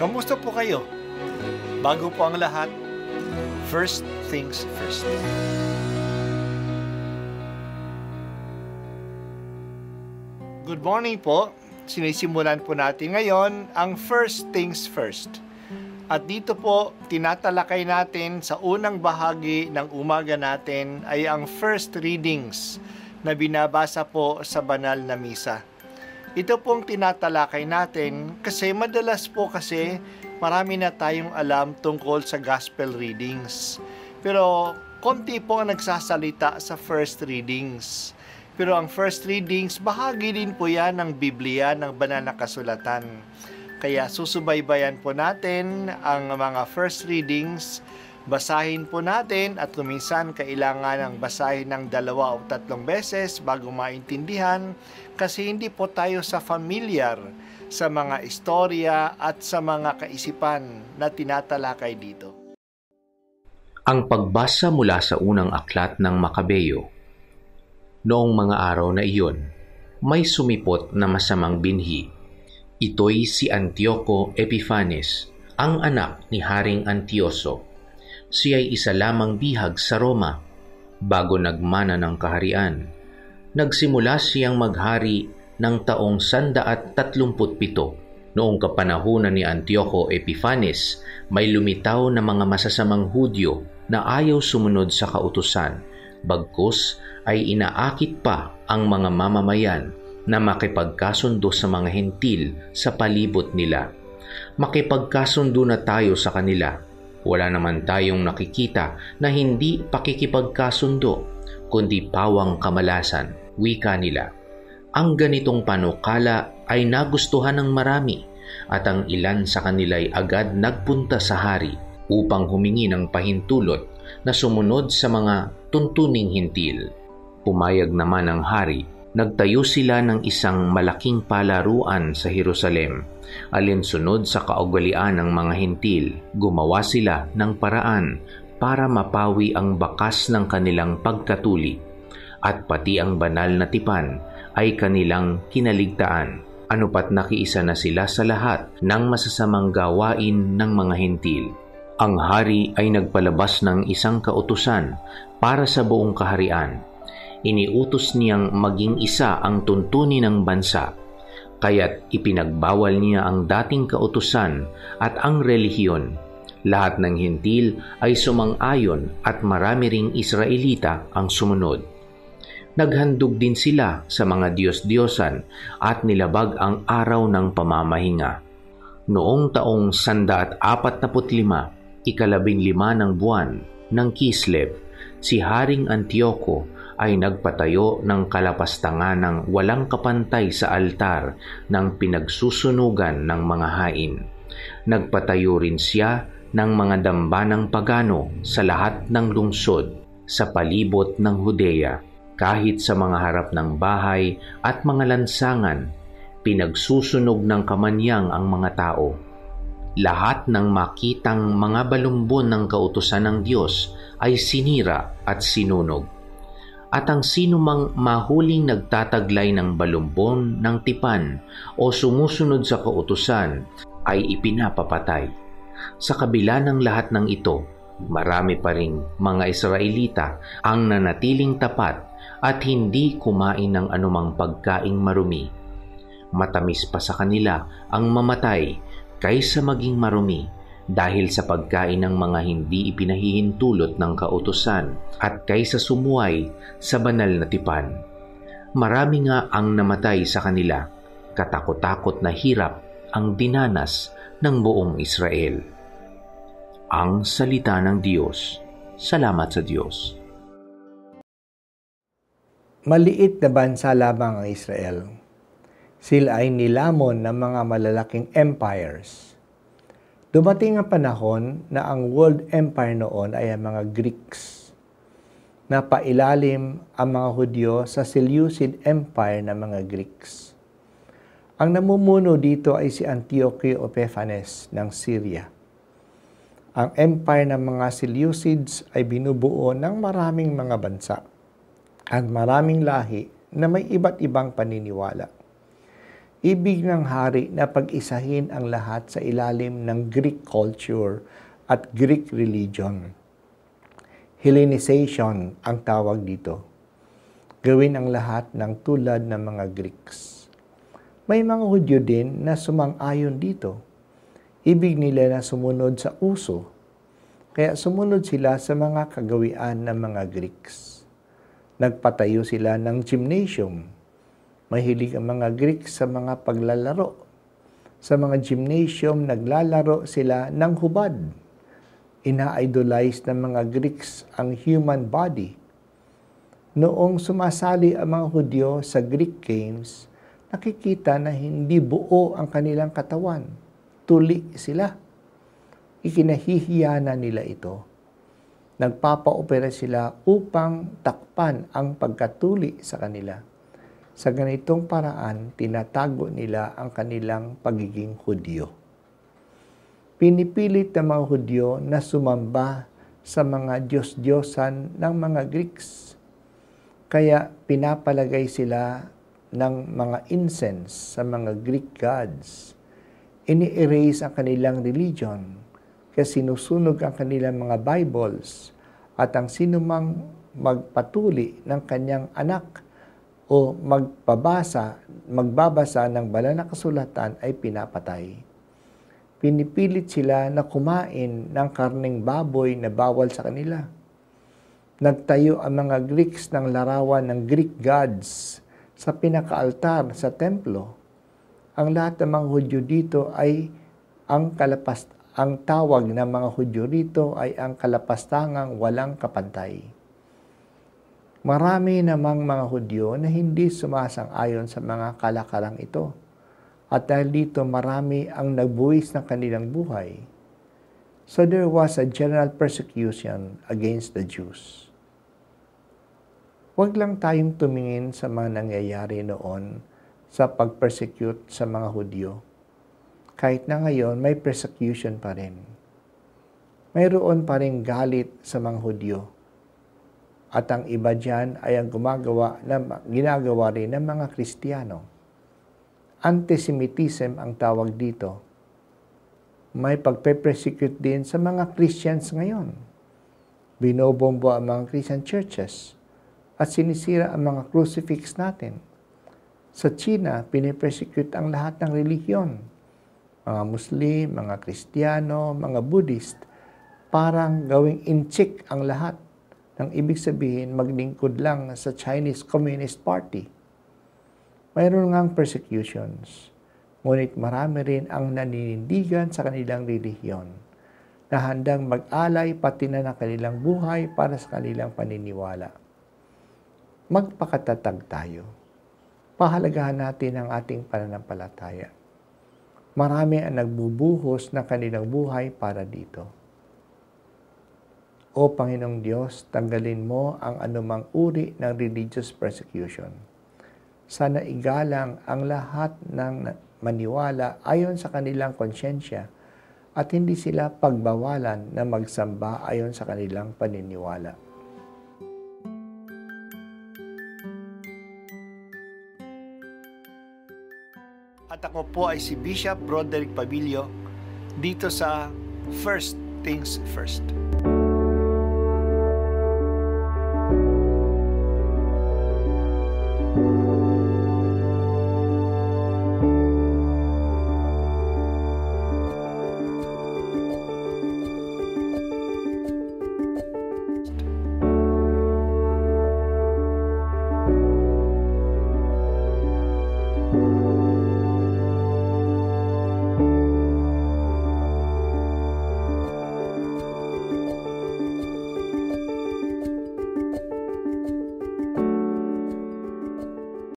Kamusta po kayo? Bago po ang lahat, first things first. Good morning po. Sinisimulan po natin ngayon ang first things first. At dito po, tinatalakay natin sa unang bahagi ng umaga natin ay ang first readings na binabasa po sa banal na misa. Ito pong tinatalakay natin kasi madalas po marami na tayong alam tungkol sa gospel readings. Pero konti po ang nagsasalita sa first readings. Pero ang first readings, bahagi din po yan ng Biblia, ng banal na kasulatan. Kaya susubaybayan po natin ang mga first readings, basahin po natin at kuminsan kailangan ng basahin ng 2 o 3 beses bago maintindihan kasi hindi po tayo familiar sa mga istorya at sa mga kaisipan na tinatalakay dito. Ang pagbasa mula sa unang aklat ng Makabeyo. Noong mga araw na iyon, may sumipot na masamang binhi. Ito'y si Antioco Epiphanes, ang anak ni Haring Antioso. Siya'y isa lamang bihag sa Roma bago nagmana ng kaharian. Nagsimula siyang maghari ng taong 137. Noong kapanahunan ni Antioco Epiphanes, may lumitaw na mga masasamang Hudyo na ayaw sumunod sa kautusan. Bagkus ay inaakit pa ang mga mamamayan na makipagkasundo sa mga hentil sa palibot nila. Makipagkasundo na tayo sa kanila. Wala naman tayong nakikita na hindi pakikipagkasundo, kundi pawang kamalasan, wika nila. Ang ganitong panukala ay nagustuhan ng marami at ang ilan sa kanila'y agad nagpunta sa hari upang humingi ng pahintulot na sumunod sa mga tuntuning hintil. Pumayag naman ang hari. Nagtayo sila ng isang malaking palaruan sa Jerusalem, alinsunod sa kaugalian ng mga hintil. Gumawa sila ng paraan para mapawi ang bakas ng kanilang pagkatuli, at pati ang banal na tipan ay kanilang kinaligtaan. Ano pat nakiisa na sila sa lahat ng masasamang gawain ng mga hintil. Ang hari ay nagpalabas ng isang kautusan para sa buong kaharian. Iniutos niyang maging isa ang tuntunin ng bansa, kaya't ipinagbawal niya ang dating kautusan at ang relihiyon. Lahat ng hintil ay sumang-ayon at marami ring Israelita ang sumunod. Naghandog din sila sa mga Diyos-Diyosan at nilabag ang araw ng pamamahinga. Noong taong 145, 15 ng buwan ng Kislev, si Haring Antioco ay nagpatayo ng kalapastangan ng walang kapantay sa altar ng pinagsusunugan ng mga hain. Nagpatayo rin siya ng mga dambanang pagano sa lahat ng lungsod sa palibot ng Judea, kahit sa mga harap ng bahay at mga lansangan. Pinagsusunog ng kamanyang ang mga tao. Lahat ng makitang mga balumbon ng kautusan ng Diyos ay sinira at sinunog. At ang sinumang mahuling nagtataglay ng balumbon ng tipan o sumusunod sa kautusan ay ipinapapatay. Sa kabila ng lahat ng ito, marami pa ring mga Israelita ang nanatiling tapat at hindi kumain ng anumang pagkaing marumi. Matamis pa sa kanila ang mamatay kaysa maging marumi dahil sa pagkain ng mga hindi ipinahihintulot ng kautusan at kaysa sumuway sa banal na tipan. Marami nga ang namatay sa kanila, katakot-takot na hirap ang dinanas ng buong Israel. Ang salita ng Diyos. Salamat sa Diyos. Maliit na bansa lamang ang Israel. Sila ay nilamon ng mga malalaking empires. Dumating ang panahon na ang world empire noon ay ang mga Greeks. Napailalim ang mga Hudyo sa Seleucid Empire ng mga Greeks. Ang namumuno dito ay si Antioco Epiphanes ng Syria. Ang empire ng mga Seleucids ay binubuo ng maraming mga bansa at maraming lahi na may iba't ibang paniniwala. Ibig ng hari na pag-isahin ang lahat sa ilalim ng Greek culture at Greek religion. Hellenization ang tawag dito. Gawin ang lahat ng tulad ng mga Greeks. May mga Hudyo din na sumang-ayon dito. Ibig nila na sumunod sa uso. Kaya sumunod sila sa mga kagawian ng mga Greeks. Nagpatayo sila ng gymnasium. Mahilig ang mga Greeks sa mga paglalaro. Sa mga gymnasium, naglalaro sila ng hubad. Ina-idolize ng mga Greeks ang human body. Noong sumasali ang mga Hudyo sa Greek Games, nakikita na hindi buo ang kanilang katawan. Tuli sila. Ikinahihiya na nila ito. Nagpapa-opera sila upang takpan ang pagkatuli sa kanila. Sa ganitong paraan, tinatago nila ang kanilang pagiging Hudyo. Pinipilit ng mga Hudyo na sumamba sa mga Diyos-Diyosan ng mga Greeks. Kaya pinapalagay sila ng mga incense sa mga Greek gods. Ini-erase ang kanilang religion, kaya sinusunog ang kanilang mga Bibles, at ang sinumang magpatuli ng kanyang anak o magbabasa ng banal na kasulatan ay pinapatay. Pinipilit sila na kumain ng karneng baboy na bawal sa kanila. Nagtayo ang mga Greeks ng larawan ng Greek gods sa pinakaaltar sa templo. Ang lahat ng mga Hudyo dito ay ang tawag ng mga Hudyo rito ay ang kalapastangang walang kapantay. Marami namang mga Hudyo na hindi sumasang-ayon sa mga kalakarang ito. At dahil dito marami ang nagbuwis ng kanilang buhay. So there was a general persecution against the Jews. Huwag lang tayong tumingin sa mga nangyayari noon sa pag-persecute sa mga Hudyo. Kahit na ngayon, may persecution pa rin. Mayroon pa rin galit sa mga Hudyo. At ang iba dyan ay ang ginagawa rin ng mga Kristiyano. Antisemitism ang tawag dito. May pagpe-persecute din sa mga Christians ngayon. Binobombo ang mga Christian churches at sinisira ang mga crucifix natin. Sa China, pinipersecute ang lahat ng relihiyon. Mga Muslim, mga Kristiyano, mga Buddhist, parang gawing in-check ang lahat. Nang ibig sabihin, maglingkod lang sa Chinese Communist Party. Mayroon ngang persecutions, ngunit marami rin ang naninindigan sa kanilang relihiyon na handang mag-alay pati na ng kanilang buhay para sa kanilang paniniwala. Magpakatatag tayo. Pahalagahan natin ang ating pananampalataya. Marami ang nagbubuhos ng kanilang buhay para dito. O Panginoong Diyos, tanggalin mo ang anumang uri ng religious persecution. Sana igalang ang lahat ng maniwala ayon sa kanilang konsyensya at hindi sila pagbawalan na magsamba ayon sa kanilang paniniwala. At ako po ay si Bishop Broderick Pabilio dito sa First Things First.